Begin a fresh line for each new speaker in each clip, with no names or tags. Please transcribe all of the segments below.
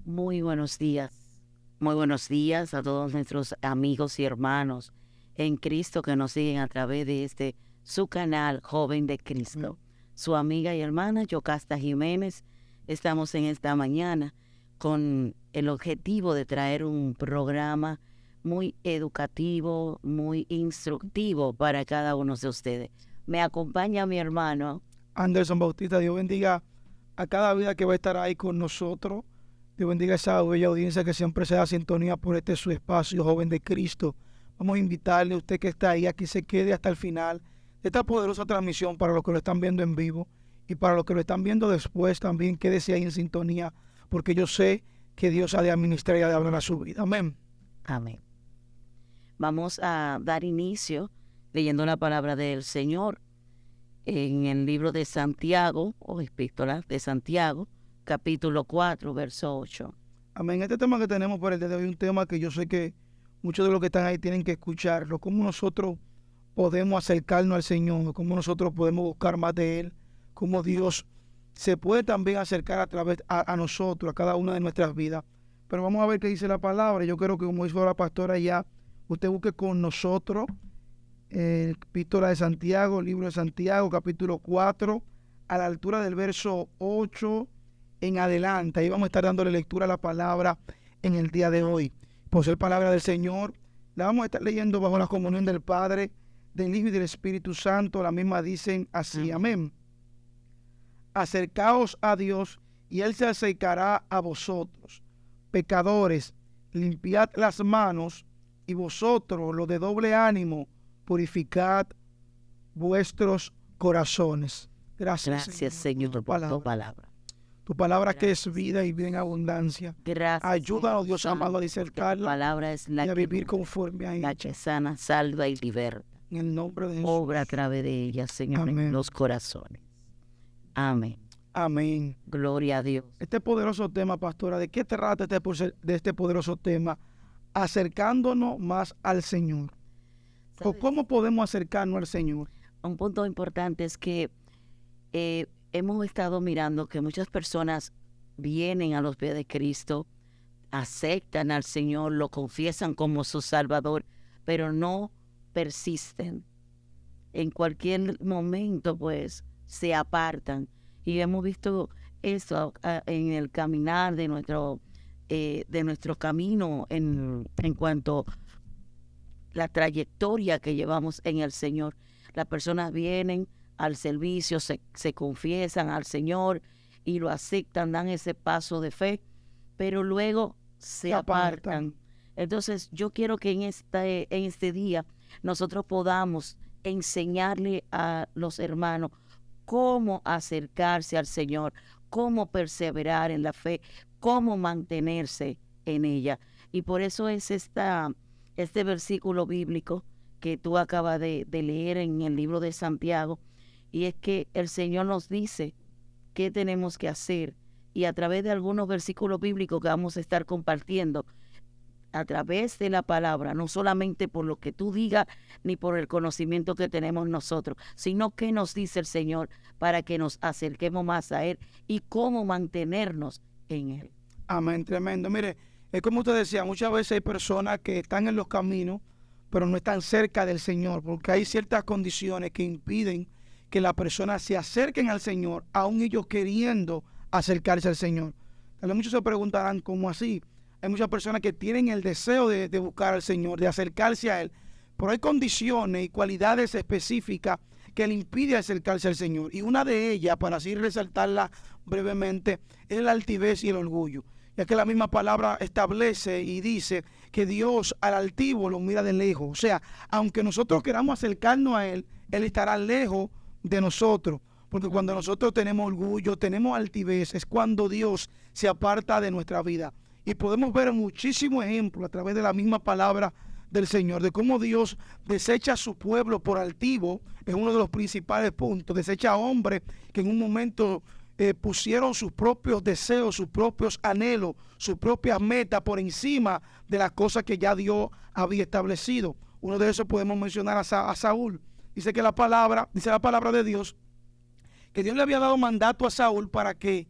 Muy buenos días. Muy buenos días a todos nuestros amigos y hermanos en Cristo que nos siguen a través de su canal Joven de Cristo. Su amiga y hermana Yocasta Jiménez. Estamos en esta mañana con el objetivo de traer un programa muy educativo, muy instructivo para cada uno de ustedes. Me acompaña mi hermano
Anderson Bautista. Dios bendiga a cada vida que va a estar ahí con nosotros. Dios bendiga a esa bella audiencia que siempre se da sintonía por su espacio, Joven de Cristo. Vamos a invitarle a usted que está ahí a que se quede hasta el final de esta poderosa transmisión para los que lo están viendo en vivo y para los que lo están viendo después también quédese ahí en sintonía, porque yo sé que Dios ha de administrar y ha de hablar a su vida. Amén.
Amén. Vamos a dar inicio leyendo la palabra del Señor en el libro de Santiago, o epístola de Santiago, capítulo 4, verso 8.
Amén. Este tema que tenemos para el día de hoy es un tema que yo sé que muchos de los que están ahí tienen que escucharlo. Cómo nosotros podemos acercarnos al Señor, cómo nosotros podemos buscar más de Él, cómo Dios se puede también acercar a través a nosotros, a cada una de nuestras vidas. Pero vamos a ver qué dice la palabra. Yo creo que como dijo la pastora ya, usted busque con nosotros epístola de Santiago, libro de Santiago, capítulo 4, a la altura del verso 8 en adelante. Ahí vamos a estar dándole lectura a la palabra en el día de hoy. Por ser palabra del Señor, la vamos a estar leyendo bajo la comunión del Padre, del Hijo y del Espíritu Santo. La misma dicen así, amén. Acercaos a Dios y Él se acercará a vosotros. Pecadores, limpiad las manos, y vosotros, los de doble ánimo, purificad vuestros corazones. Gracias
Señor, por tu palabra.
Tu palabra que es vida y vida en abundancia.
Gracias.
Ayúdanos, Dios amado, a disertarla.
Tu palabra es la
y a
que
vivir conforme a ella.
la que sana, salva y liberta.
En el nombre de Jesús.
Obra a través de ella, Señor,
Amén.
en los corazones. Amén.
Amén.
Gloria a Dios.
Este poderoso tema, pastora, ¿de qué trata este poderoso tema? Acercándonos más al Señor. ¿O cómo podemos acercarnos al Señor?
Un punto importante es que hemos estado mirando que muchas personas vienen a los pies de Cristo, aceptan al Señor, lo confiesan como su Salvador, pero no persisten. En cualquier momento, pues, se apartan. Y hemos visto esto en el caminar de nuestro camino en cuanto a la trayectoria que llevamos en el Señor. Las personas vienen al servicio, se confiesan al Señor y lo aceptan, dan ese paso de fe, pero luego se apartan. Entonces yo quiero que en este día nosotros podamos enseñarle a los hermanos cómo acercarse al Señor, cómo perseverar en la fe, cómo mantenerse en ella. Y por eso es este versículo bíblico que tú acabas de leer en el libro de Santiago, y es que el Señor nos dice qué tenemos que hacer, y a través de algunos versículos bíblicos que vamos a estar compartiendo, a través de la palabra, no solamente por lo que tú digas ni por el conocimiento que tenemos nosotros, sino que nos dice el Señor para que nos acerquemos más a Él y cómo mantenernos en Él.
Amén, tremendo. Mire, es como usted decía, muchas veces hay personas que están en los caminos, pero no están cerca del Señor, porque hay ciertas condiciones que impiden que las personas se acerquen al Señor, aun ellos queriendo acercarse al Señor. Tal vez muchos se preguntarán, ¿cómo así? Hay muchas personas que tienen el deseo de buscar al Señor, de acercarse a Él, pero hay condiciones y cualidades específicas que le impiden acercarse al Señor. Y una de ellas, para así resaltarla brevemente, es la altivez y el orgullo. Ya que la misma palabra establece y dice que Dios al altivo lo mira de lejos. O sea, aunque nosotros queramos acercarnos a Él, Él estará lejos de nosotros. Porque cuando nosotros tenemos orgullo, tenemos altivez, es cuando Dios se aparta de nuestra vida. Y podemos ver muchísimos ejemplos a través de la misma palabra del Señor, de cómo Dios desecha a su pueblo por altivo, es uno de los principales puntos. Desecha a hombres que en un momento pusieron sus propios deseos, sus propios anhelos, sus propias metas por encima de las cosas que ya Dios había establecido. Uno de esos podemos mencionar a Saúl. Dice la palabra de Dios, que Dios le había dado mandato a Saúl para que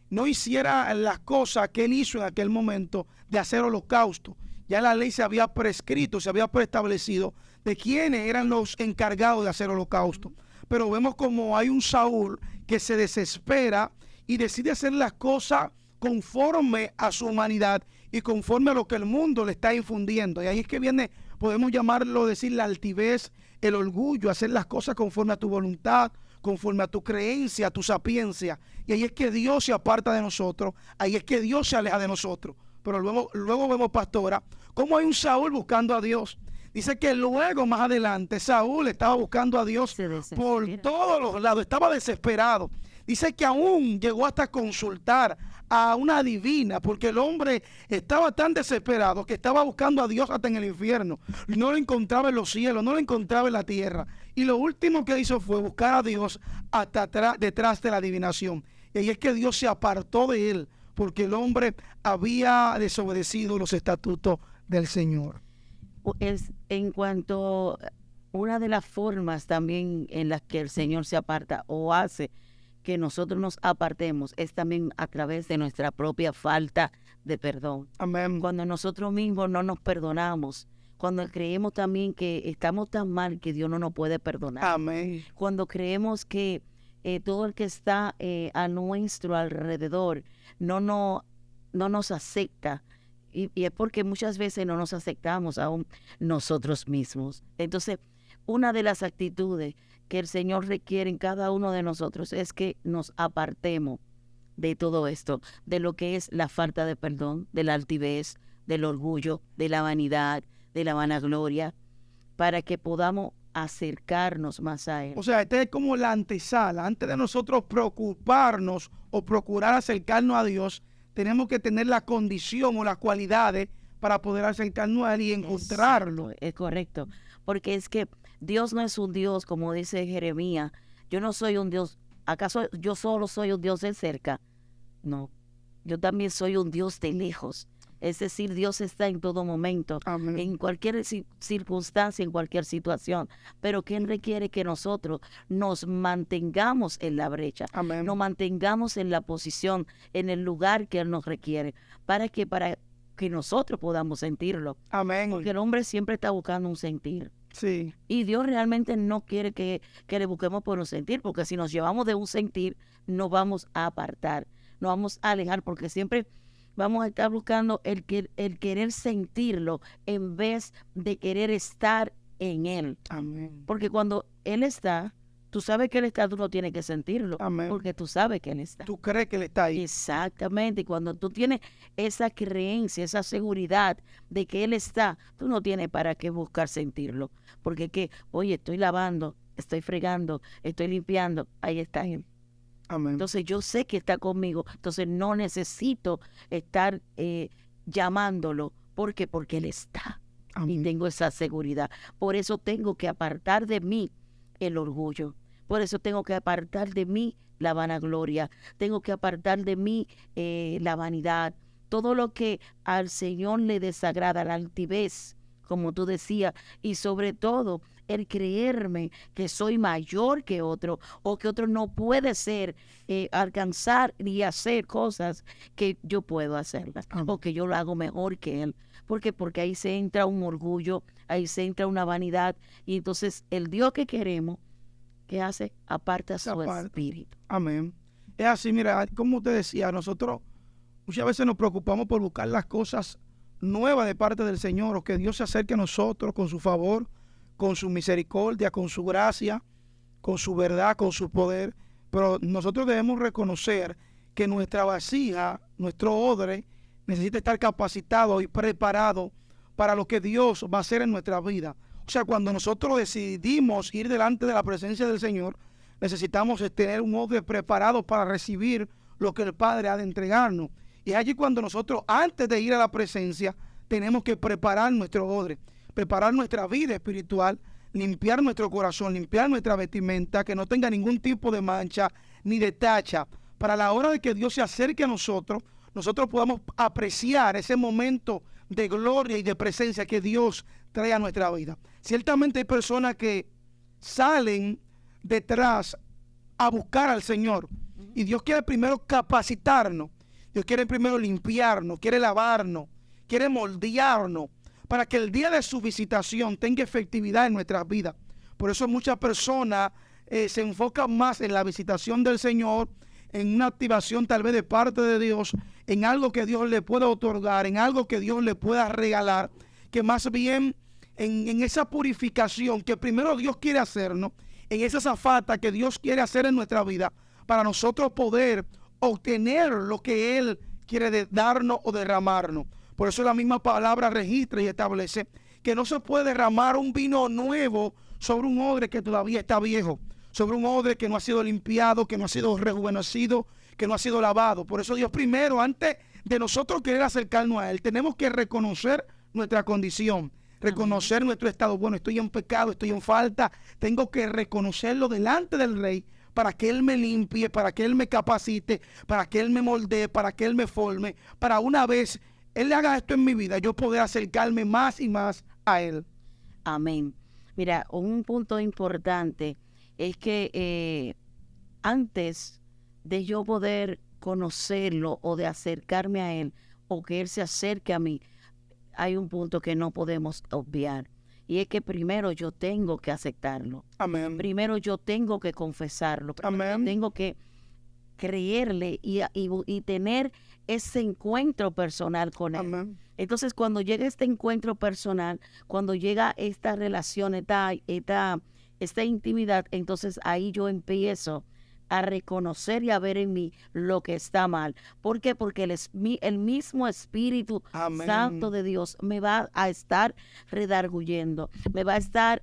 no hiciera las cosas que él hizo en aquel momento de hacer holocausto. Ya la ley se había prescrito, se había preestablecido de quiénes eran los encargados de hacer holocausto. Pero vemos como hay un Saúl que se desespera y decide hacer las cosas conforme a su humanidad y conforme a lo que el mundo le está infundiendo. Y ahí es que viene, podemos llamarlo, decir, la altivez, el orgullo, hacer las cosas conforme a tu voluntad, conforme a tu creencia, a tu sapiencia. Y ahí es que Dios se aparta de nosotros, ahí es que Dios se aleja de nosotros. Pero luego vemos, pastora, cómo hay un Saúl buscando a Dios. Dice que luego, más adelante, Saúl estaba buscando a Dios por todos los lados, estaba desesperado. Dice que aún llegó hasta consultar a una adivina, porque el hombre estaba tan desesperado que estaba buscando a Dios hasta en el infierno. No lo encontraba en los cielos, no lo encontraba en la tierra. Y lo último que hizo fue buscar a Dios hasta detrás de la adivinación. Y ahí es que Dios se apartó de él, porque el hombre había desobedecido los estatutos del Señor.
Es en cuanto una de las formas también en las que el Señor se aparta o hace que nosotros nos apartemos es también a través de nuestra propia falta de perdón.
Amén.
Cuando nosotros mismos no nos perdonamos, cuando creemos también que estamos tan mal que Dios no nos puede perdonar.
Amén.
Cuando creemos que todo el que está a nuestro alrededor no nos acepta. Y es porque muchas veces no nos aceptamos aún nosotros mismos. Entonces, una de las actitudes que el Señor requiere en cada uno de nosotros es que nos apartemos de todo esto, de lo que es la falta de perdón, de la altivez, del orgullo, de la vanidad, de la vanagloria, para que podamos acercarnos más a Él.
O sea, esta es como la antesala. Antes de nosotros preocuparnos o procurar acercarnos a Dios, tenemos que tener la condición o las cualidades para poder acercarnos a Él y encontrarlo.
Exacto, es correcto, porque es que Dios no es un Dios, como dice Jeremías, yo no soy un Dios, ¿acaso yo solo soy un Dios de cerca? No, yo también soy un Dios de lejos. Es decir, Dios está en todo momento,
Amén.
en cualquier circunstancia, en cualquier situación, pero que Él requiere que nosotros nos mantengamos en la brecha,
Amén.
nos mantengamos en la posición, en el lugar que Él nos requiere, para que nosotros podamos sentirlo.
Amén.
Porque el hombre siempre está buscando un sentir.
Sí.
Y Dios realmente no quiere que le busquemos por un sentir, porque si nos llevamos de un sentir, nos vamos a apartar, nos vamos a alejar, porque siempre vamos a estar buscando el querer sentirlo en vez de querer estar en Él.
Amén.
Porque cuando Él está, tú sabes que Él está, tú no tienes que sentirlo.
Amén.
Porque tú sabes que Él está.
Tú crees que Él está ahí.
Exactamente. Y cuando tú tienes esa creencia, esa seguridad de que Él está, tú no tienes para qué buscar sentirlo. Porque oye, estoy lavando, estoy fregando, estoy limpiando, ahí está Él.
Amén.
Entonces yo sé que está conmigo, entonces no necesito estar llamándolo. ¿Por qué? Porque Él está.
Amén.
Y tengo esa seguridad. Por eso tengo que apartar de mí el orgullo. Por eso tengo que apartar de mí la vanagloria. Tengo que apartar de mí la vanidad. Todo lo que al Señor le desagrada, la altivez, como tú decías, y sobre todo el creerme que soy mayor que otro o que otro no puede ser, alcanzar y hacer cosas que yo puedo hacerlas o que yo lo hago mejor que él. ¿Por qué? Porque ahí se entra un orgullo, ahí se entra una vanidad y entonces el Dios que queremos, ¿qué hace? Aparta su espíritu.
Amén. Es así, mira, como usted decía, nosotros muchas veces nos preocupamos por buscar las cosas nuevas de parte del Señor o que Dios se acerque a nosotros con su favor, con su misericordia, con su gracia, con su verdad, con su poder. Pero nosotros debemos reconocer que nuestra vasija, nuestro odre, necesita estar capacitado y preparado para lo que Dios va a hacer en nuestra vida. O sea, cuando nosotros decidimos ir delante de la presencia del Señor, necesitamos tener un odre preparado para recibir lo que el Padre ha de entregarnos. Y es allí cuando nosotros, antes de ir a la presencia, tenemos que preparar nuestro odre, preparar nuestra vida espiritual, limpiar nuestro corazón, limpiar nuestra vestimenta, que no tenga ningún tipo de mancha ni de tacha, para la hora de que Dios se acerque a nosotros, nosotros podamos apreciar ese momento de gloria y de presencia que Dios trae a nuestra vida. Ciertamente hay personas que salen detrás a buscar al Señor Y Dios quiere primero capacitarnos. Dios quiere primero limpiarnos, quiere lavarnos, quiere moldearnos para que el día de su visitación tenga efectividad en nuestras vidas. Por eso muchas personas se enfocan más en la visitación del Señor, en una activación tal vez de parte de Dios, en algo que Dios le pueda otorgar, en algo que Dios le pueda regalar, que más bien en esa purificación que primero Dios quiere hacernos, en esa zafata que Dios quiere hacer en nuestra vida, para nosotros poder obtener lo que Él quiere darnos o derramarnos. Por eso la misma palabra registra y establece que no se puede derramar un vino nuevo sobre un odre que todavía está viejo, sobre un odre que no ha sido limpiado, que no ha sido rejuvenecido, que no ha sido lavado. Por eso Dios primero, antes de nosotros querer acercarnos a Él, tenemos que reconocer nuestra condición, reconocer nuestro estado. Bueno, estoy en pecado, estoy en falta, tengo que reconocerlo delante del Rey para que Él me limpie, para que Él me capacite, para que Él me moldee, para que Él me forme, para una vez Él haga esto en mi vida, yo poder acercarme más y más a Él.
Amén. Mira, un punto importante es que antes de yo poder conocerlo o de acercarme a Él o que Él se acerque a mí, hay un punto que no podemos obviar. Y es que primero yo tengo que aceptarlo.
Amén.
Primero yo tengo que confesarlo.
Amén.
Tengo que creerle y tener ese encuentro personal con Él.
Amén.
Entonces, cuando llega este encuentro personal, cuando llega esta relación, esta intimidad, entonces ahí yo empiezo a reconocer y a ver en mí lo que está mal. ¿Por qué? Porque el mismo Espíritu
Amén.
Santo de Dios me va a estar redarguyendo, me va a estar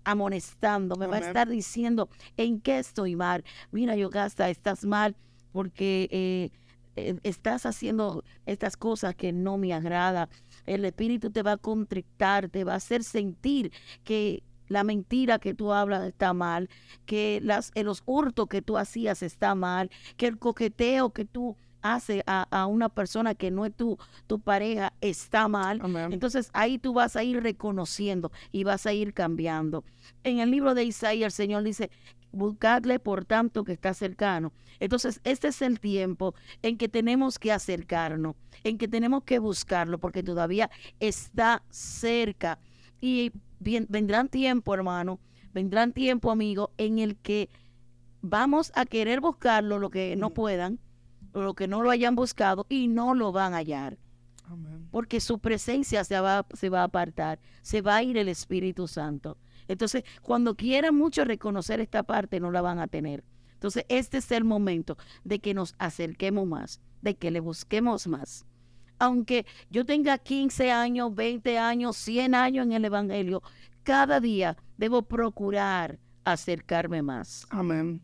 amonestando, me va a
Amén.
estar diciendo en qué estoy mal. Mira, Yogasta, estás mal porque estás haciendo estas cosas que no me agrada. El Espíritu te va a contrictar, te va a hacer sentir que la mentira que tú hablas está mal, que los hurtos que tú hacías está mal, que el coqueteo que tú haces a una persona que no es tu pareja está mal.
Amén.
Entonces ahí tú vas a ir reconociendo y vas a ir cambiando. En el libro de Isaías el Señor dice: buscadle por tanto que está cercano. Entonces este es el tiempo en que tenemos que acercarnos, en que tenemos que buscarlo, porque todavía está cerca. Y vendrán tiempo, hermano, vendrán tiempo, amigo, en el que vamos a querer buscarlo, lo que no puedan, o lo que no lo hayan buscado, y no lo van a hallar.
Amén.
Porque su presencia se va a apartar, se va a ir el Espíritu Santo. Entonces, cuando quieran mucho reconocer esta parte, no la van a tener. Entonces, este es el momento de que nos acerquemos más, de que le busquemos más. Aunque yo tenga 15 años, 20 años, 100 años en el Evangelio, cada día debo procurar acercarme más.
Amén.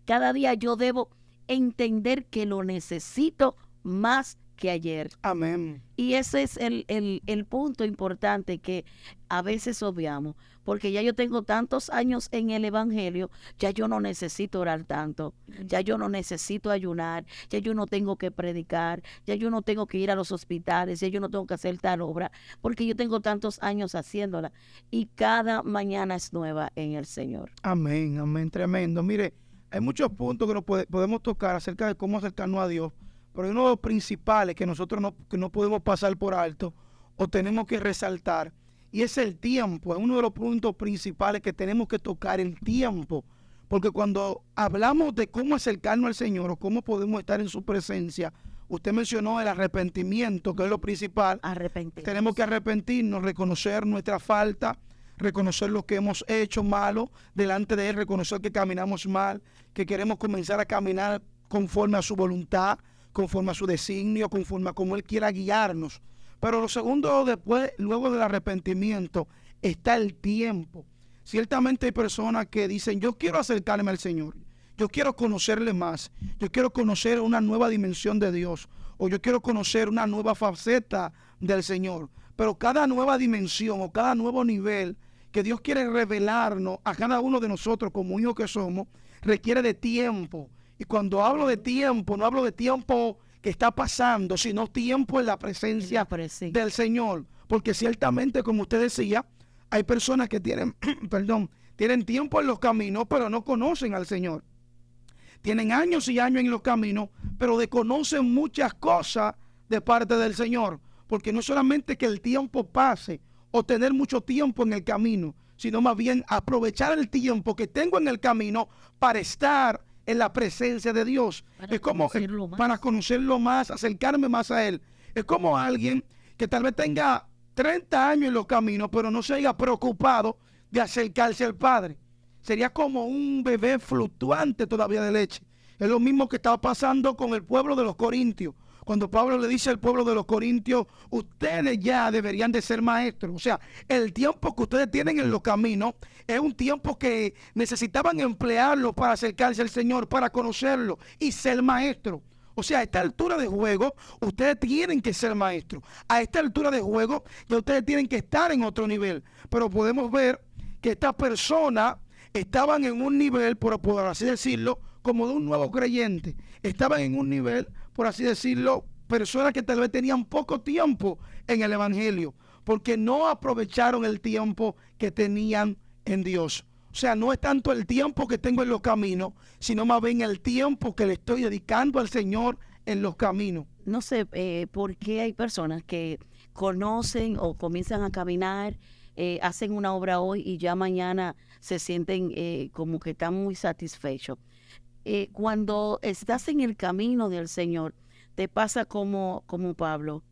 Cada día yo debo entender que lo necesito más que ayer.
Amén.
Y ese es el punto importante que a veces obviamos, porque ya yo tengo tantos años en el Evangelio, ya yo no necesito orar tanto, ya yo no necesito ayunar, ya yo no tengo que predicar, ya yo no tengo que ir a los hospitales, ya yo no tengo que hacer tal obra, porque yo tengo tantos años haciéndola y cada mañana es nueva en el Señor.
Amén, amén, tremendo. Mire, hay muchos puntos que nos podemos tocar acerca de cómo acercarnos a Dios, pero hay uno de los principales que nosotros no podemos pasar por alto o tenemos que resaltar, y es el tiempo. Es uno de los puntos principales que tenemos que tocar, el tiempo, porque cuando hablamos de cómo acercarnos al Señor o cómo podemos estar en su presencia, usted mencionó el arrepentimiento, que es lo principal. Tenemos que arrepentirnos, reconocer nuestra falta, reconocer lo que hemos hecho malo delante de Él, reconocer que caminamos mal, que queremos comenzar a caminar conforme a su voluntad, conforme a su designio, conforme a cómo Él quiera guiarnos. Pero lo segundo, luego del arrepentimiento, está el tiempo. Ciertamente hay personas que dicen: yo quiero acercarme al Señor, yo quiero conocerle más, yo quiero conocer una nueva dimensión de Dios, o yo quiero conocer una nueva faceta del Señor. Pero cada nueva dimensión o cada nuevo nivel que Dios quiere revelarnos a cada uno de nosotros como hijos que somos, requiere de tiempo. Y cuando hablo de tiempo, no hablo de tiempo que está pasando, sino tiempo en la presencia del Señor. Porque ciertamente, como usted decía, hay personas que tienen, tienen tiempo en los caminos, pero no conocen al Señor. tienen años y años en los caminos, pero desconocen muchas cosas de parte del Señor. Porque no es solamente que el tiempo pase o tener mucho tiempo en el camino, sino más bien aprovechar el tiempo que tengo en el camino para estar en la presencia de Dios. Es como para conocerlo más, acercarme más a Él. Es como alguien que tal vez tenga 30 años en los caminos, pero no se haya preocupado de acercarse al Padre. Sería como un bebé fluctuante todavía de leche. Es lo mismo que estaba pasando con el pueblo de los Corintios. Cuando Pablo le dice al pueblo de los Corintios, ustedes ya deberían de ser maestros. O sea, el tiempo que ustedes tienen en los caminos es un tiempo que necesitaban emplearlo para acercarse al Señor, para conocerlo y ser maestros. O sea, a esta altura de juego, ustedes tienen que ser maestros. A esta altura de juego, ya ustedes tienen que estar en otro nivel. Pero podemos ver que estas personas estaban en un nivel, por así decirlo, como de un nuevo creyente. Estaban en un nivel, por así decirlo, personas que tal vez tenían poco tiempo en el Evangelio, porque no aprovecharon el tiempo que tenían en Dios. O sea, no es tanto el tiempo que tengo en los caminos, sino más bien el tiempo que le estoy dedicando al Señor en los caminos.
No sé por qué hay personas que conocen o comienzan a caminar, hacen una obra hoy y ya mañana se sienten como que están muy satisfechos. Cuando estás en el camino del Señor, te pasa como Pablo.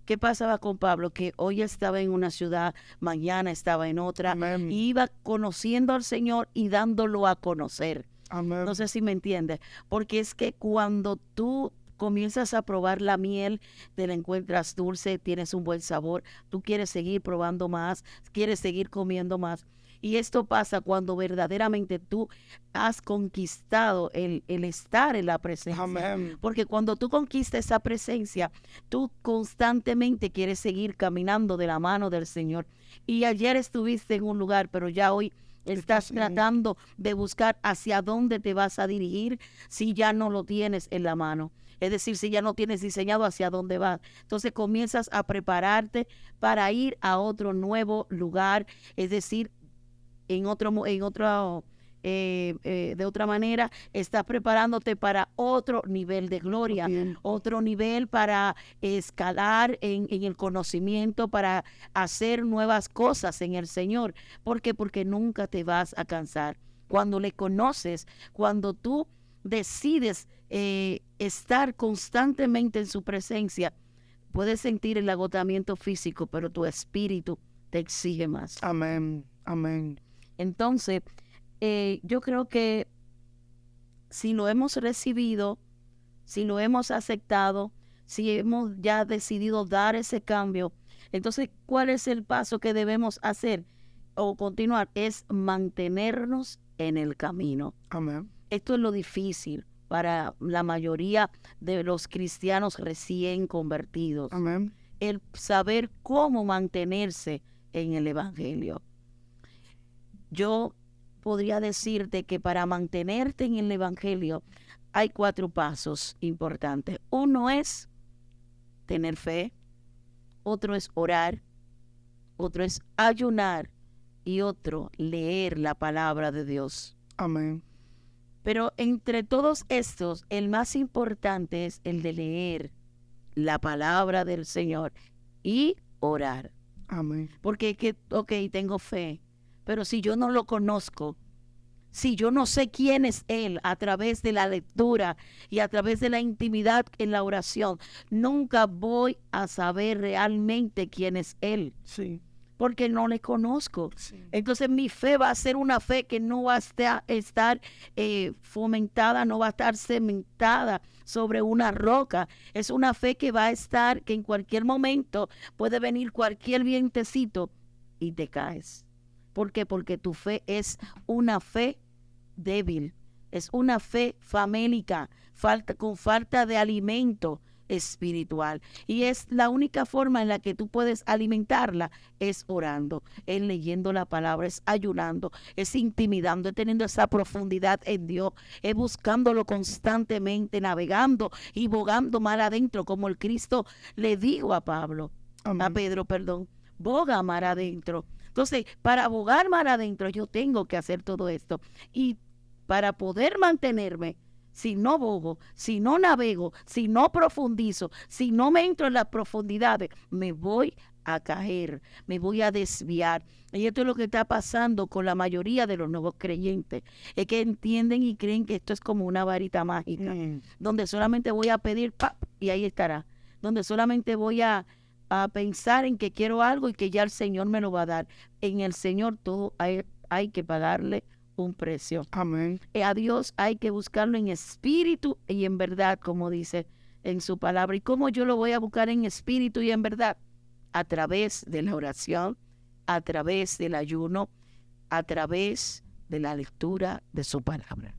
¿Qué pasaba con Pablo? Que hoy estaba en una ciudad, mañana estaba en otra,
Amén.
y iba conociendo al Señor y dándolo a conocer.
Amén.
No sé si me entiendes, porque es que cuando tú comienzas a probar la miel, te la encuentras dulce, tienes un buen sabor, tú quieres seguir probando más, quieres seguir comiendo más. Y esto pasa cuando verdaderamente tú has conquistado el estar en la presencia.
Amén.
Porque cuando tú conquistas esa presencia, tú constantemente quieres seguir caminando de la mano del Señor. Y ayer estuviste en un lugar, pero ya hoy estás tratando de buscar hacia dónde te vas a dirigir si ya no lo tienes en la mano. Es decir, si ya no tienes diseñado hacia dónde vas. Entonces comienzas a prepararte para ir a otro nuevo lugar, es decir, de otra manera, estás preparándote para otro nivel de gloria, otro nivel para escalar en el conocimiento, para hacer nuevas cosas en el Señor. ¿Por qué? Porque nunca te vas a cansar. Cuando le conoces, cuando tú decides estar constantemente en su presencia, puedes sentir el agotamiento físico, pero tu espíritu te exige más.
Amén. Amén.
Entonces, yo creo que si lo hemos recibido, si lo hemos aceptado, si hemos ya decidido dar ese cambio, entonces, ¿cuál es el paso que debemos hacer o continuar? Es mantenernos en el camino.
Amén.
Esto es lo difícil para la mayoría de los cristianos recién convertidos.
Amén.
El saber cómo mantenerse en el Evangelio. Yo podría decirte que para mantenerte en el Evangelio hay 4 pasos importantes. Uno es tener fe, otro es orar, otro es ayunar y otro leer la palabra de Dios.
Amén.
Pero entre todos estos, el más importante es el de leer la palabra del Señor y orar.
Amén.
Porque tengo fe, pero si yo no lo conozco, si yo no sé quién es Él a través de la lectura y a través de la intimidad en la oración, nunca voy a saber realmente quién es Él.
Sí.
Porque no le conozco.
Sí.
Entonces mi fe va a ser una fe que no va a estar fomentada, no va a estar cementada sobre una roca. Es una fe que va a estar, que en cualquier momento puede venir cualquier vientecito y te caes. ¿Por qué? Porque tu fe es una fe débil, es una fe famélica, con falta de alimento espiritual. Y es la única forma en la que tú puedes alimentarla, es orando, es leyendo la palabra, es ayunando, es intimidando, es teniendo esa profundidad en Dios, es buscándolo constantemente, navegando y bogando mar adentro, como el Cristo le dijo a Pedro, boga mar adentro. Entonces, para bogar mar adentro, yo tengo que hacer todo esto. Y para poder mantenerme, si no bogo, si no navego, si no profundizo, si no me entro en las profundidades, me voy a caer, me voy a desviar. Y esto es lo que está pasando con la mayoría de los nuevos creyentes. Es que entienden y creen que esto es como una varita mágica, donde solamente voy a pedir, ¡pap!, y ahí estará. Donde solamente voy a pensar en que quiero algo y que ya el Señor me lo va a dar. En el Señor todo hay que pagarle un precio.
Amén.
A Dios hay que buscarlo en espíritu y en verdad, como dice en su palabra. ¿Y cómo yo lo voy a buscar en espíritu y en verdad? A través de la oración, a través del ayuno, a través de la lectura de su palabra.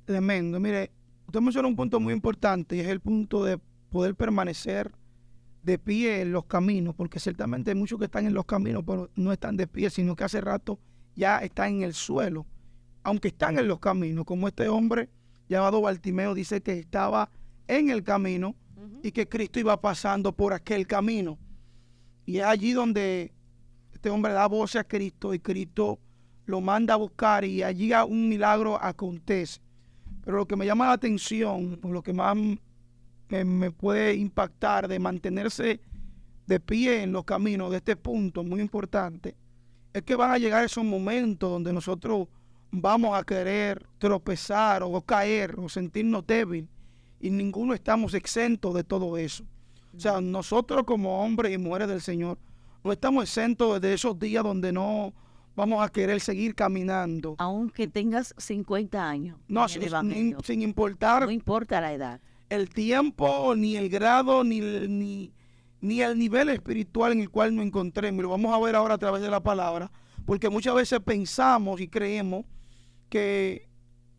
Tremendo. Mire, usted menciona un punto muy importante y es el punto de poder permanecer de pie en los caminos, porque ciertamente hay muchos que están en los caminos, pero no están de pie, sino que hace rato ya están en el suelo, aunque están en los caminos, como este hombre llamado Bartimeo dice que estaba en el camino y que Cristo iba pasando por aquel camino. Y es allí donde este hombre da voz a Cristo y Cristo lo manda a buscar y allí un milagro acontece. Pero lo que me llama la atención, lo que más me puede impactar de mantenerse de pie en los caminos de este punto muy importante, es que van a llegar esos momentos donde nosotros vamos a querer tropezar o caer o sentirnos débiles y ninguno estamos exentos de todo eso. O sea, nosotros como hombres y mujeres del Señor no estamos exentos de esos días donde no vamos a querer seguir caminando.
Aunque tengas 50 años.
No, sin importar.
No importa la edad.
El tiempo, ni el grado, ni el nivel espiritual en el cual nos encontremos. Y lo vamos a ver ahora a través de la palabra. Porque muchas veces pensamos y creemos que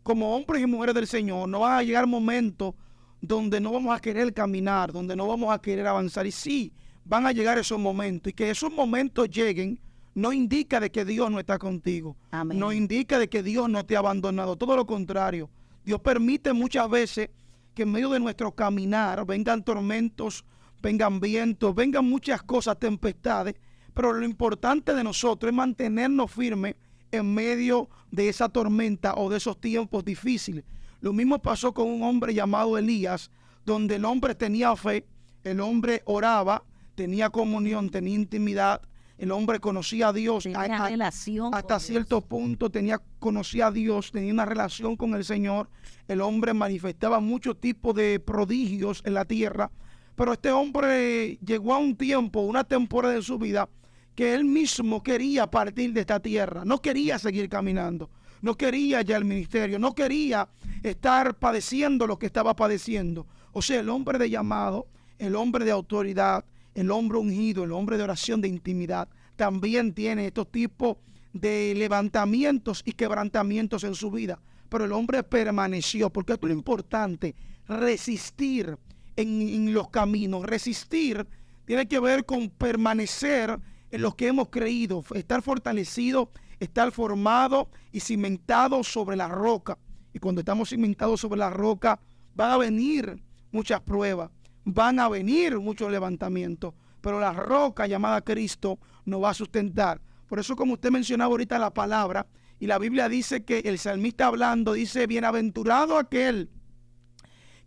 como hombres y mujeres del Señor no van a llegar momentos donde no vamos a querer caminar, donde no vamos a querer avanzar. Y sí, van a llegar esos momentos. Y que esos momentos lleguen no indica de que Dios no está contigo.
Amén.
No indica de que Dios no te ha abandonado. Todo lo contrario. Dios permite muchas veces que en medio de nuestro caminar vengan tormentos, vengan vientos, vengan muchas cosas, tempestades. Pero lo importante de nosotros es mantenernos firmes en medio de esa tormenta o de esos tiempos difíciles. Lo mismo pasó con un hombre llamado Elías, donde el hombre tenía fe, el hombre oraba, tenía comunión, tenía intimidad, el hombre conocía a Dios.
Tenía relación
hasta cierto punto conocía a Dios, tenía una relación con el Señor. El hombre manifestaba muchos tipos de prodigios en la tierra. Pero este hombre llegó a un tiempo, una temporada de su vida, que él mismo quería partir de esta tierra. No quería seguir caminando. No quería ya el ministerio. No quería estar padeciendo lo que estaba padeciendo. O sea, el hombre de llamado, el hombre de autoridad, el hombre ungido, el hombre de oración, de intimidad, también tiene estos tipos de levantamientos y quebrantamientos en su vida. Pero el hombre permaneció, porque esto es lo importante, resistir en los caminos. Resistir tiene que ver con permanecer en lo que hemos creído, estar fortalecido, estar formado y cimentado sobre la roca. Y cuando estamos cimentados sobre la roca, van a venir muchas pruebas, van a venir muchos levantamientos, pero la roca llamada Cristo nos va a sustentar. Por eso, como usted mencionaba ahorita la palabra, y la Biblia dice que el salmista hablando dice: bienaventurado aquel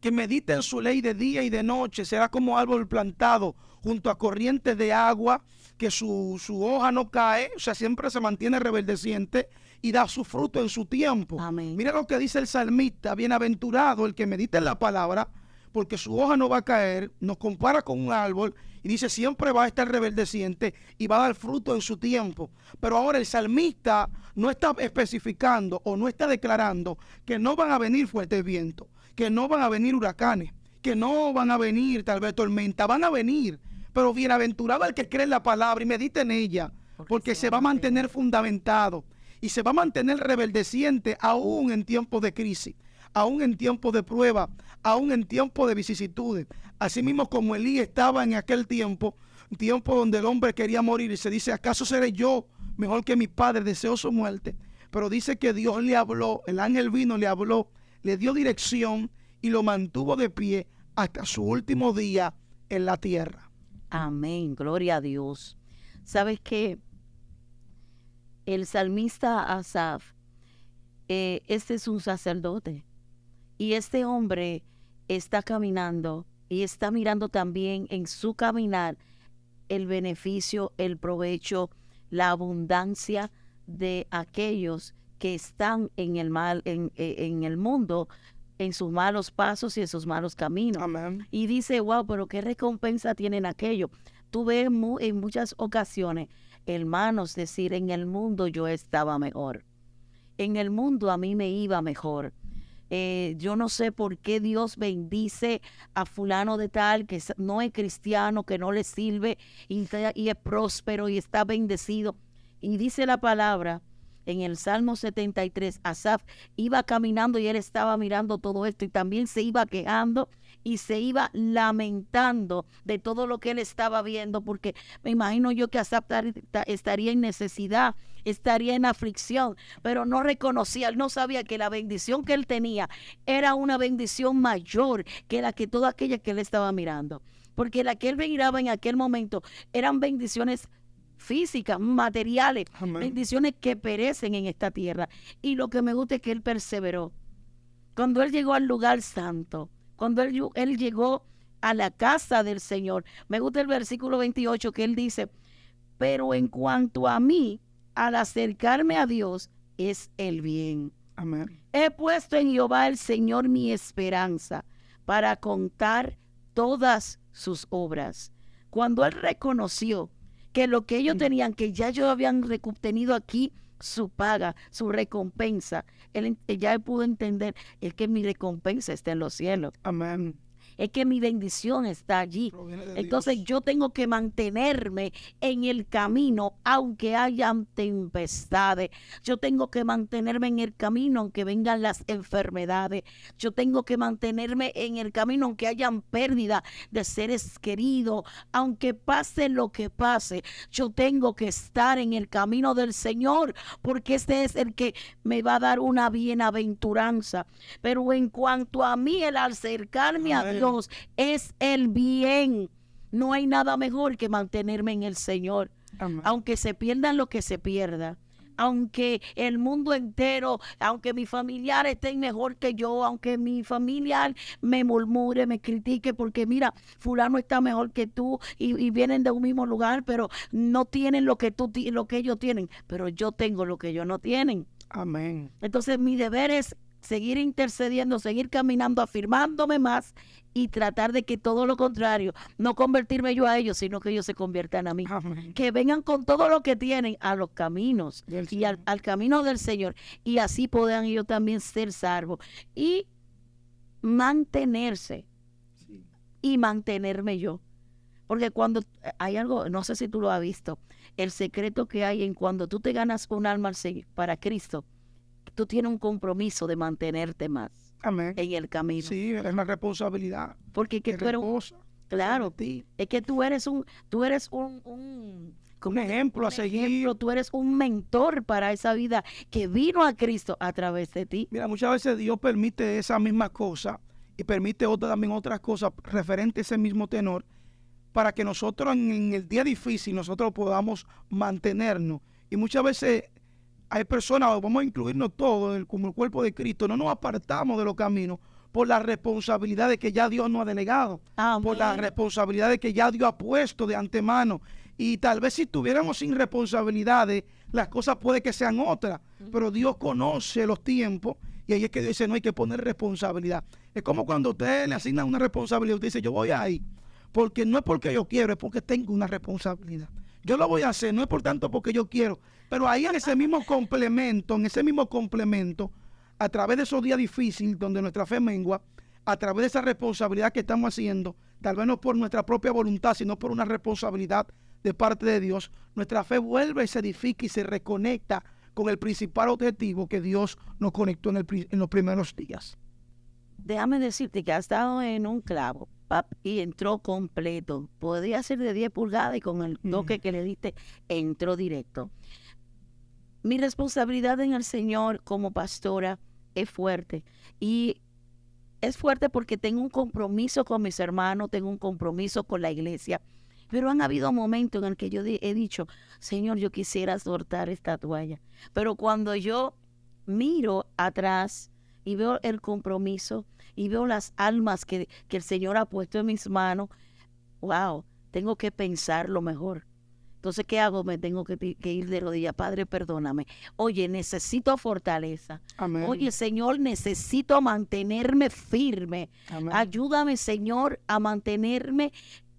que medita en su ley de día y de noche, será como árbol plantado junto a corrientes de agua, que su hoja no cae, o sea, siempre se mantiene reverdeciente y da su fruto en su tiempo.
Amén.
Mira lo que dice el salmista: bienaventurado el que medita en la palabra, porque su hoja no va a caer. Nos compara con un árbol y dice siempre va a estar reverdeciente y va a dar fruto en su tiempo. Pero ahora el salmista no está especificando o no está declarando que no van a venir fuertes vientos, que no van a venir huracanes, que no van a venir tal vez tormentas, van a venir. Pero bienaventurado el que cree en la palabra y medita en ella, porque se va a mantener fundamentado y se va a mantener reverdeciente aún en tiempos de crisis, aún en tiempos de prueba, aún en tiempos de vicisitudes. Así mismo como Elías estaba en aquel tiempo, un tiempo donde el hombre quería morir y se dice: ¿acaso seré yo mejor que mi padre? Deseo su muerte. Pero dice que Dios le habló, el ángel vino, le habló, le dio dirección y lo mantuvo de pie hasta su último día en la tierra.
Amén, gloria a Dios. ¿Sabes qué? El salmista Asaf, este es un sacerdote Y este hombre está caminando y está mirando también en su caminar el beneficio, el provecho, la abundancia de aquellos que están en el mal, en el mundo, en sus malos pasos y en sus malos caminos.
Amén.
Y dice, wow, pero qué recompensa tienen aquellos. Tú ves en muchas ocasiones, hermanos, decir, en el mundo yo estaba mejor. En el mundo a mí me iba mejor. Yo no sé por qué Dios bendice a fulano de tal que no es cristiano, que no le sirve y es próspero y está bendecido. Y dice la palabra en el Salmo 73, Asaf iba caminando y él estaba mirando todo esto y también se iba quejando y se iba lamentando de todo lo que él estaba viendo, porque me imagino yo que Asaf estaría en necesidad, estaría en aflicción, pero no reconocía, él no sabía que la bendición que él tenía era una bendición mayor que la que toda aquella que él estaba mirando, porque la que él miraba en aquel momento eran bendiciones físicas, materiales,
Amén.
bendiciones que perecen en esta tierra. Y lo que me gusta es que él perseveró. Cuando él llegó al lugar santo, cuando él llegó a la casa del Señor, me gusta el versículo 28 que él dice, pero en cuanto a mí, al acercarme a Dios, es el bien.
Amén.
He puesto en Jehová el Señor mi esperanza para contar todas sus obras. Cuando él reconoció que lo que ellos tenían, que ya ellos habían tenido aquí su paga, su recompensa, él ya pudo entender, es que mi recompensa está en los cielos.
Amén.
Es que mi bendición está allí. Entonces yo tengo que mantenerme en el camino, aunque hayan tempestades. Yo tengo que mantenerme en el camino, aunque vengan las enfermedades. Yo tengo que mantenerme en el camino, aunque hayan pérdida de seres queridos. Aunque pase lo que pase, yo tengo que estar en el camino del Señor, porque este es el que me va a dar una bienaventuranza. Pero en cuanto a mí, el acercarme a Dios es el bien. No hay nada mejor que mantenerme en el Señor.
Amén.
Aunque se pierdan lo que se pierda, aunque el mundo entero, aunque mi familiar esté mejor que yo, aunque mi familiar me murmure, me critique, porque mira, fulano está mejor que tú y vienen de un mismo lugar, pero no tienen lo que ellos tienen, pero yo tengo lo que ellos no tienen.
Amén.
Entonces mi deber es seguir intercediendo, seguir caminando, afirmándome más y tratar de que todo lo contrario, no convertirme yo a ellos, sino que ellos se conviertan a mí.
Amén.
Que vengan con todo lo que tienen a los caminos y al camino del Señor, y así puedan ellos también ser salvos y mantenerse.
Sí.
Y mantenerme yo. Porque cuando hay algo, no sé si tú lo has visto, el secreto que hay en cuando tú te ganas un alma para Cristo, tú tienes un compromiso de mantenerte más.
Amén.
En el camino.
Sí, es una responsabilidad.
Porque que tú eres claro, es que tú eres un
ejemplo a seguir.
Tú eres un mentor para esa vida que vino a Cristo a través de ti.
Mira, muchas veces Dios permite esa misma cosa y permite también otras cosas referentes a ese mismo tenor para que nosotros en el día difícil nosotros podamos mantenernos. Y muchas veces hay personas, vamos a incluirnos todos como el cuerpo de Cristo, no nos apartamos de los caminos por las responsabilidades que ya Dios nos ha delegado,
Amén.
Por las responsabilidades que ya Dios ha puesto de antemano. Y tal vez si estuviéramos sin responsabilidades, las cosas puede que sean otras, pero Dios conoce los tiempos y ahí es que Dios dice, no hay que poner responsabilidad. Es como cuando usted le asigna una responsabilidad, usted dice, yo voy ahí, porque no es porque yo quiero, es porque tengo una responsabilidad. Yo lo voy a hacer, no es por tanto porque yo quiero, pero ahí en ese mismo complemento, a través de esos días difíciles donde nuestra fe mengua, a través de esa responsabilidad que estamos haciendo, tal vez no por nuestra propia voluntad, sino por una responsabilidad de parte de Dios, nuestra fe vuelve, se edifica y se reconecta con el principal objetivo que Dios nos conectó en los primeros días.
Déjame decirte que ha estado en un clavo, y entró completo. Podría ser de 10 pulgadas y con el toque que le diste, entró directo. Mi responsabilidad en el Señor como pastora es fuerte. Y es fuerte porque tengo un compromiso con mis hermanos, tengo un compromiso con la iglesia. Pero han habido momentos en el que yo he dicho, Señor, yo quisiera soltar esta toalla. Pero cuando yo miro atrás, y veo el compromiso y veo las almas que el Señor ha puesto en mis manos, wow, tengo que pensarlo mejor. Entonces, ¿qué hago? Me tengo que ir de rodillas. Padre, perdóname. Oye, necesito fortaleza.
Amén.
Oye, Señor, necesito mantenerme firme.
Amén.
Ayúdame, Señor, a mantenerme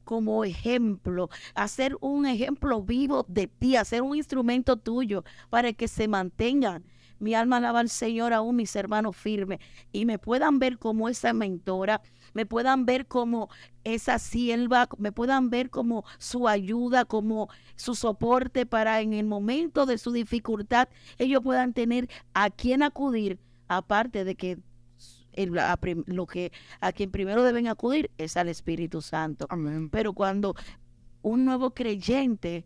como ejemplo, a ser un ejemplo vivo de ti, a ser un instrumento tuyo para que se mantengan. Mi alma alaba al Señor, aún mis hermanos firmes, y me puedan ver como esa mentora, me puedan ver como esa sierva, me puedan ver como su ayuda, como su soporte para en el momento de su dificultad, ellos puedan tener a quien acudir, aparte de que a quien primero deben acudir es al Espíritu Santo.
Amén.
Pero cuando un nuevo creyente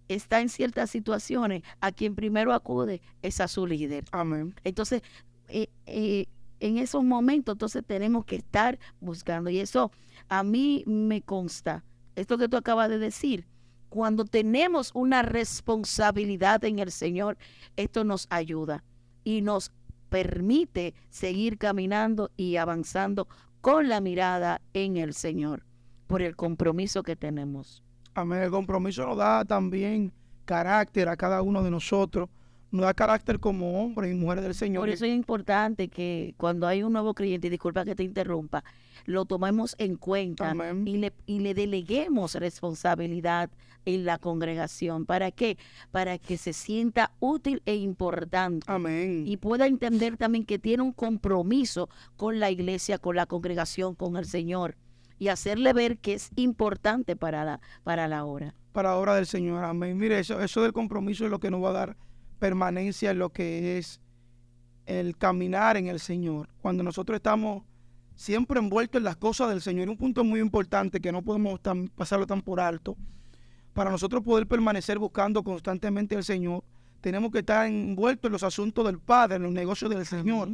está en ciertas situaciones, a quien primero acude es a su líder.
Amén.
Entonces, en esos momentos, entonces tenemos que estar buscando. Y eso a mí me consta, esto que tú acabas de decir, cuando tenemos una responsabilidad en el Señor, esto nos ayuda y nos permite seguir caminando y avanzando con la mirada en el Señor, por el compromiso que tenemos.
Amén. El compromiso nos da también carácter a cada uno de nosotros. Nos da carácter como hombres y mujeres del Señor.
Por eso es importante que cuando hay un nuevo creyente, y disculpa que te interrumpa, lo tomemos en cuenta.
Amén.
y le deleguemos responsabilidad en la congregación. ¿Para qué? Para que se sienta útil e importante.
Amén.
Y pueda entender también que tiene un compromiso con la iglesia, con la congregación, con el Señor. Y hacerle ver que es importante para la obra.
Para la obra del Señor. Amén. Mire, eso del compromiso es lo que nos va a dar permanencia en lo que es el caminar en el Señor. Cuando nosotros estamos siempre envueltos en las cosas del Señor. Un punto muy importante que no podemos pasarlo tan por alto. Para nosotros poder permanecer buscando constantemente al Señor, tenemos que estar envueltos en los asuntos del Padre, en los negocios del Señor.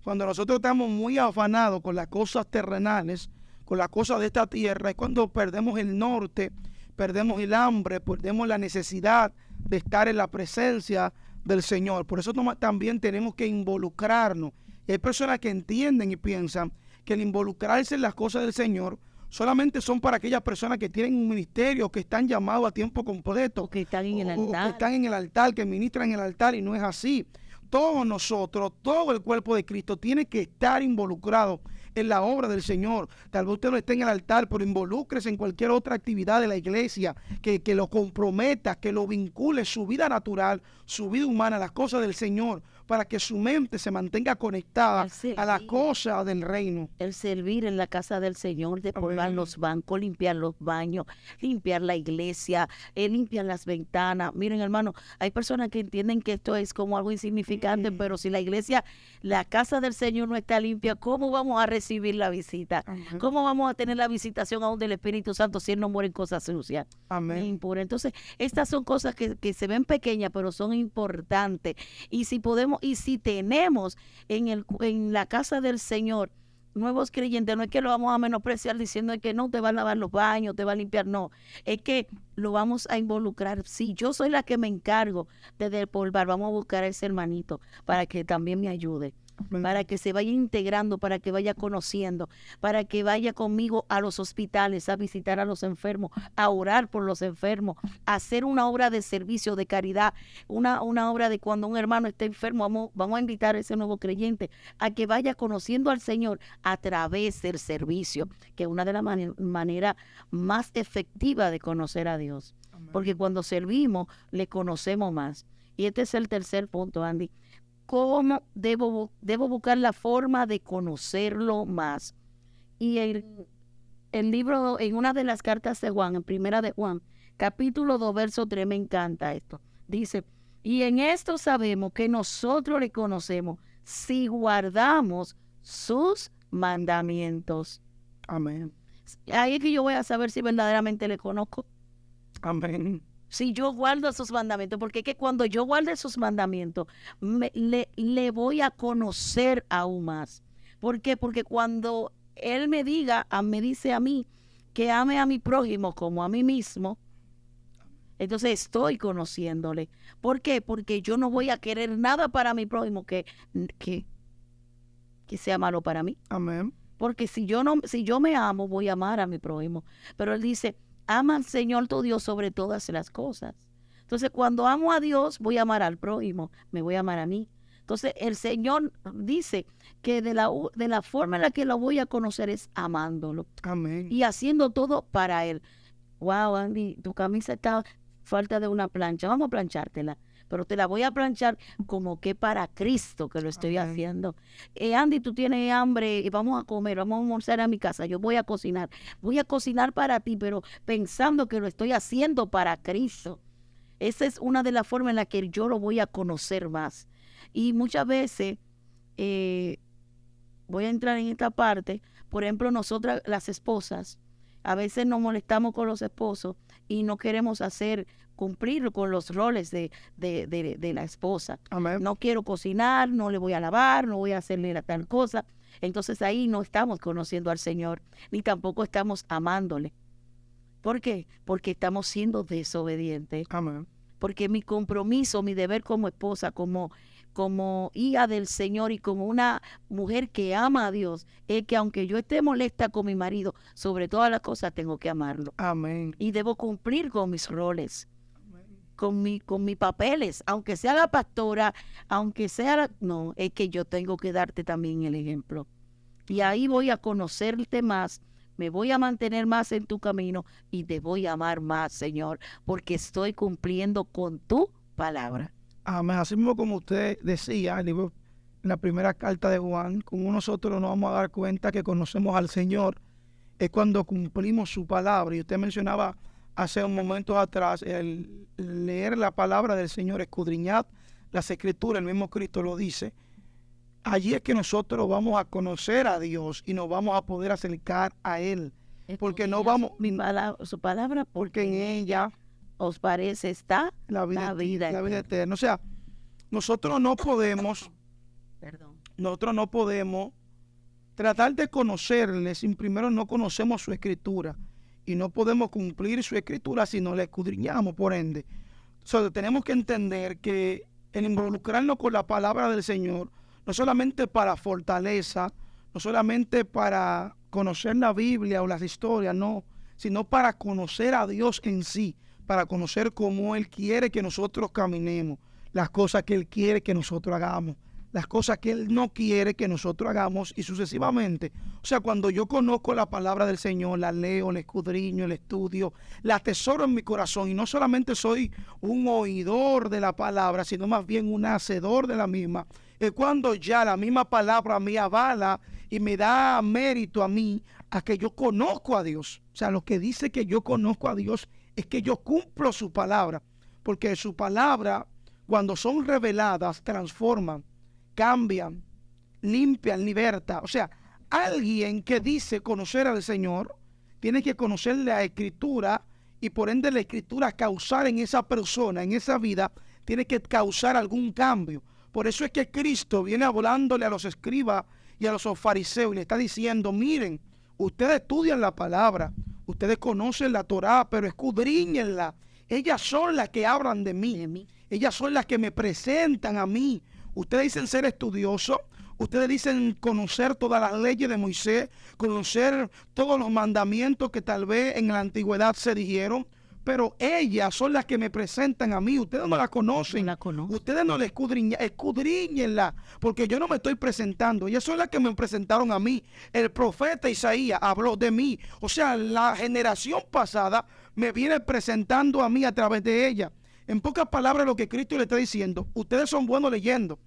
Cuando nosotros estamos muy afanados con las cosas terrenales, con las cosas de esta tierra, es cuando perdemos el norte, perdemos el hambre, perdemos la necesidad de estar en la presencia del Señor. Por eso también tenemos que involucrarnos. Y hay personas que entienden y piensan que el involucrarse en las cosas del Señor solamente son para aquellas personas que tienen un ministerio, que están llamados a tiempo completo,
O que están en el
o que
altar.
están en el altar, que ministran en el altar, y no es así. Todos nosotros, todo el cuerpo de Cristo tiene que estar involucrado en la obra del Señor. Tal vez usted no esté en el altar, pero involúcrese en cualquier otra actividad de la iglesia que lo comprometa, que lo vincule su vida natural, su vida humana a las cosas del Señor, para que su mente se mantenga conectada a las cosas del reino.
El servir en la casa del Señor, despolvar los bancos, limpiar los baños, limpiar la iglesia, limpiar las ventanas. Miren, hermano, hay personas que entienden que esto es como algo insignificante, pero si la iglesia, la casa del Señor no está limpia, ¿cómo vamos a recibir la visita?
Amén.
¿Cómo vamos a tener la visitación aún del Espíritu Santo si Él no muere en cosas sucias?
Amén.
Impura. Entonces, estas son cosas que se ven pequeñas, pero son importantes. Y si podemos, y si tenemos en la casa del Señor nuevos creyentes, no es que lo vamos a menospreciar diciendo que no te va a lavar los baños, te va a limpiar, no, es que lo vamos a involucrar. Si yo soy la que me encargo de despolvar, vamos a buscar a ese hermanito para que también me ayude, para que se vaya integrando, para que vaya conociendo, para que vaya conmigo a los hospitales, a visitar a los enfermos, a orar por los enfermos, a hacer una obra de servicio, de caridad, una obra de cuando un hermano esté enfermo, vamos a invitar a ese nuevo creyente a que vaya conociendo al Señor a través del servicio, que es una de las maneras más efectivas de conocer a Dios. Amén. Porque cuando servimos, le conocemos más. Y este es el tercer punto, Andy. ¿Cómo debo buscar la forma de conocerlo más? Y el libro, en una de las cartas de Juan, en primera de Juan, capítulo 2, verso 3, me encanta esto. Dice, y en esto sabemos que nosotros le conocemos si guardamos sus mandamientos.
Amén.
Ahí es que yo voy a saber si verdaderamente le conozco.
Amén.
Si yo guardo sus mandamientos, porque es que cuando yo guarde sus mandamientos, le voy a conocer aún más. ¿Por qué? Porque cuando Él me dice a mí que ame a mi prójimo como a mí mismo, entonces estoy conociéndole. ¿Por qué? Porque yo no voy a querer nada para mi prójimo que que sea malo para mí.
Amén.
Porque si yo me amo, voy a amar a mi prójimo. Pero él dice, ama al Señor tu Dios sobre todas las cosas. Entonces, cuando amo a Dios, voy a amar al prójimo, me voy a amar a mí. Entonces, el Señor dice que de la forma en la que lo voy a conocer es amándolo
Amén.
y haciendo todo para Él. Wow, Andy, tu camisa está falta de una plancha. Vamos a planchártela, pero te la voy a planchar como que para Cristo que lo estoy
Amén.
haciendo. Andy, tú tienes hambre y vamos a comer, vamos a almorzar a mi casa. Yo voy a cocinar para ti, pero pensando que lo estoy haciendo para Cristo. Esa es una de las formas en las que yo lo voy a conocer más. Y muchas veces, voy a entrar en esta parte, por ejemplo, nosotras las esposas, a veces nos molestamos con los esposos y no queremos cumplir con los roles de la esposa.
Amén.
No quiero cocinar, no le voy a lavar, no voy a hacerle tal cosa. Entonces ahí no estamos conociendo al Señor, ni tampoco estamos amándole. ¿Por qué? Porque estamos siendo desobedientes.
Amén.
Porque mi compromiso, mi deber como esposa, como hija del Señor y como una mujer que ama a Dios, es que aunque yo esté molesta con mi marido, sobre todas las cosas tengo que amarlo.
Amén.
Y debo cumplir con mis roles, con mis papeles, aunque sea la pastora, aunque sea no, es que yo tengo que darte también el ejemplo. Y ahí voy a conocerte más, me voy a mantener más en tu camino y te voy a amar más, Señor, porque estoy cumpliendo con tu palabra.
Amén. Así mismo como usted decía en la primera carta de Juan, como nosotros nos vamos a dar cuenta que conocemos al Señor, es cuando cumplimos su palabra. Y usted mencionaba hace un momento atrás el leer la palabra del Señor, escudriñad las Escrituras, el mismo Cristo lo dice. Allí es que nosotros vamos a conocer a Dios y nos vamos a poder acercar a Él. Porque no vamos,
Su palabra,
porque en ella
os parece está
la vida
eterna.
eterna. O sea, nosotros no podemos tratar de conocerle si primero no conocemos su escritura, y no podemos cumplir su escritura si no la escudriñamos. Por ende, tenemos que entender que el involucrarnos con la palabra del Señor, no solamente para fortaleza, no solamente para conocer la Biblia o las historias, no, sino para conocer a Dios en sí, para conocer cómo Él quiere que nosotros caminemos, las cosas que Él quiere que nosotros hagamos, las cosas que Él no quiere que nosotros hagamos, y sucesivamente. O sea, cuando yo conozco la palabra del Señor, la leo, la escudriño, la estudio, la atesoro en mi corazón, y no solamente soy un oidor de la palabra, sino más bien un hacedor de la misma, es cuando ya la misma palabra me avala y me da mérito a mí, a que yo conozco a Dios. O sea, lo que dice que yo conozco a Dios es que yo cumplo su palabra, porque su palabra, cuando son reveladas, transforman, cambian, limpian, libertan. O sea, alguien que dice conocer al Señor tiene que conocer la Escritura, y por ende la Escritura causar en esa persona, en esa vida, tiene que causar algún cambio. Por eso es que Cristo viene hablándole a los escribas y a los fariseos y le está diciendo: miren, ustedes estudian la palabra, ustedes conocen la Torá, pero escudriñenla. Ellas son las que hablan de mí. Ellas son las que me presentan a mí. Ustedes dicen ser estudiosos, ustedes dicen conocer todas las leyes de Moisés, conocer todos los mandamientos que tal vez en la antigüedad se dijeron, pero ellas son las que me presentan a mí. Ustedes no la conocen. Ustedes no la escudriñenla, porque yo no me estoy presentando. Ellas son las que me presentaron a mí. El profeta Isaías habló de mí. O sea, la generación pasada me viene presentando a mí a través de ella. En pocas palabras, lo que Cristo le está diciendo: ustedes son buenos leyendo,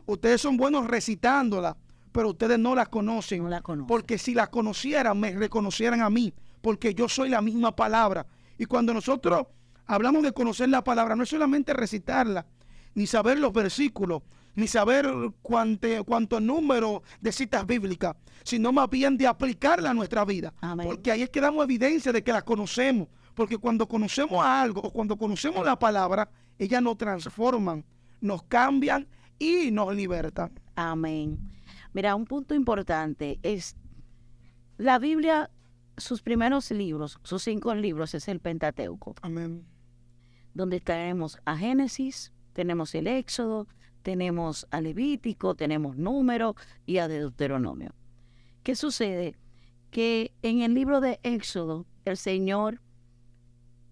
ustedes son buenos recitándola, pero ustedes no la conocen.
No la conocen.
Porque si la conocieran, me reconocieran a mí, porque yo soy la misma palabra. Y cuando nosotros hablamos de conocer la palabra, no es solamente recitarla, ni saber los versículos, ni saber cuánto número de citas bíblicas, sino más bien de aplicarla a nuestra vida.
Amén.
Porque ahí es que damos evidencia de que la conocemos. Porque cuando conocemos algo, o cuando conocemos la palabra, ellas nos transforman, nos cambian y nos libertan.
Amén. Mira, un punto importante es la Biblia. Sus primeros libros, sus 5 libros, es el Pentateuco.
Amén.
Donde tenemos a Génesis, tenemos el Éxodo, tenemos a Levítico, tenemos Número y a Deuteronomio. ¿Qué sucede? Que en el libro de Éxodo el Señor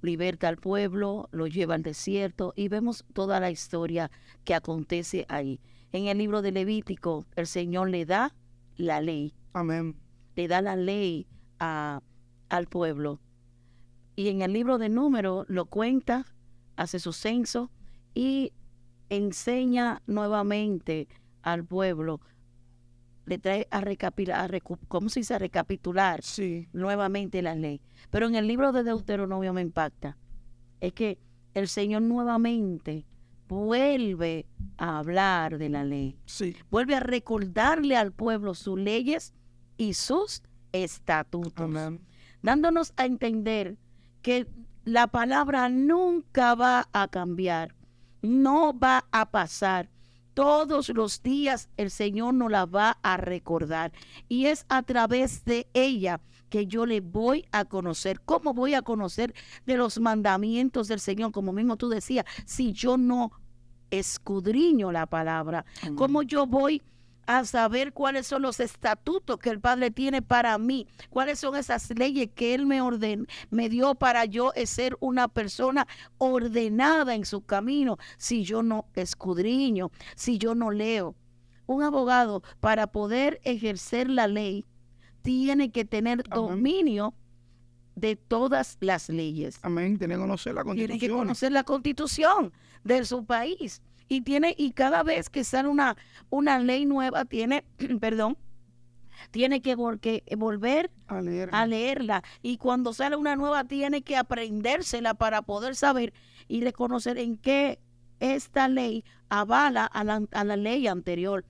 liberta al pueblo, lo lleva al desierto y vemos toda la historia que acontece ahí. En el libro de Levítico el Señor le da la ley.
Amén.
Le da la ley al pueblo. Y en el libro de Número lo cuenta, hace su censo y enseña nuevamente al pueblo, le trae a recapitular
Sí.
nuevamente la ley. Pero en el libro de Deuteronomio me impacta, es que el Señor nuevamente vuelve a hablar de la ley,
Sí.
vuelve a recordarle al pueblo sus leyes y sus estatutos,
Amén.
dándonos a entender que la palabra nunca va a cambiar, no va a pasar. Todos los días el Señor nos la va a recordar y es a través de ella que yo le voy a conocer. ¿Cómo voy a conocer de los mandamientos del Señor? Como mismo tú decías, si yo no escudriño la palabra,
Amén.
¿cómo yo voy a saber cuáles son los estatutos que el Padre tiene para mí? ¿Cuáles son esas leyes que Él me dio para yo ser una persona ordenada en su camino? Si yo no escudriño, si yo no leo. Un abogado, para poder ejercer la ley, tiene que tener
Amén.
dominio de todas las leyes.
Amén. Tiene que conocer la
Tiene que
Constitución.
conocer la Constitución de su país. Y cada vez que sale una ley nueva, tiene, perdón, tiene que volver
A leer.
a leerla. Y cuando sale una nueva, tiene que aprendérsela para poder saber y reconocer en qué esta ley avala a la ley anterior.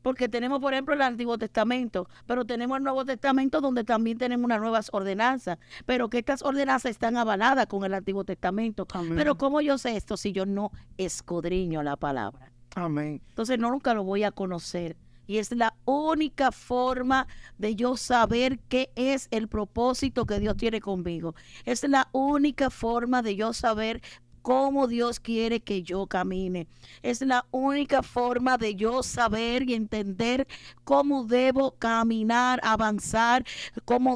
Porque tenemos, por ejemplo, el Antiguo Testamento, pero tenemos el Nuevo Testamento donde también tenemos unas nuevas ordenanzas, pero que estas ordenanzas están avaladas con el Antiguo Testamento.
Amén.
Pero ¿cómo yo sé esto si yo no escudriño la palabra?
Amén.
Entonces nunca lo voy a conocer. Y es la única forma de yo saber qué es el propósito que Dios tiene conmigo. Es la única forma de yo saber cómo Dios quiere que yo camine. Es la única forma de yo saber y entender cómo debo caminar, avanzar,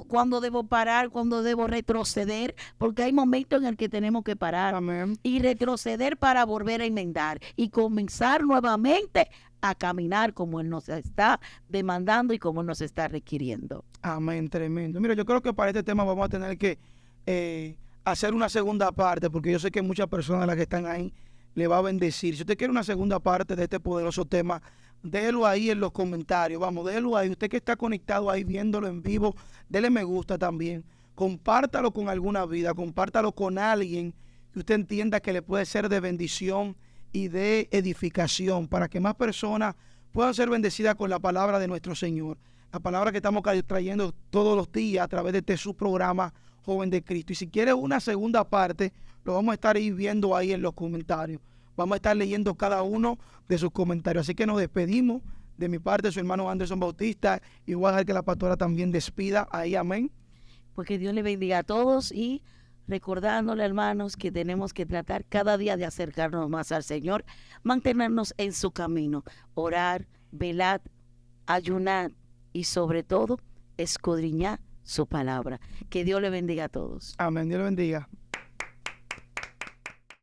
cuándo debo parar, cuándo debo retroceder, porque hay momentos en el que tenemos que parar
Amén.
y retroceder para volver a enmendar y comenzar nuevamente a caminar como Él nos está demandando y como nos está requiriendo.
Amén. Tremendo. Mira, yo creo que para este tema vamos a tener que hacer una segunda parte, porque yo sé que muchas personas, las que están ahí, le va a bendecir. Si usted quiere una segunda parte de este poderoso tema, déjelo ahí en los comentarios. Vamos, déjelo ahí. Usted que está conectado ahí viéndolo en vivo, déle me gusta también. Compártalo con alguna vida, compártalo con alguien que usted entienda que le puede ser de bendición y de edificación, para que más personas puedan ser bendecidas con la palabra de nuestro Señor. La palabra que estamos trayendo todos los días a través de este su programa Joven de Cristo. Y si quiere una segunda parte, lo vamos a estar ahí viendo ahí en los comentarios. Vamos a estar leyendo cada uno de sus comentarios. Así que nos despedimos. De mi parte, su hermano Anderson Bautista. Y voy a dejar que la pastora también despida ahí. Amén.
Pues que Dios le bendiga a todos y recordándole, hermanos, que tenemos que tratar cada día de acercarnos más al Señor, mantenernos en su camino, orar, velar, ayunar y sobre todo escudriñar su palabra. Que Dios le bendiga a todos.
Amén. Dios le bendiga.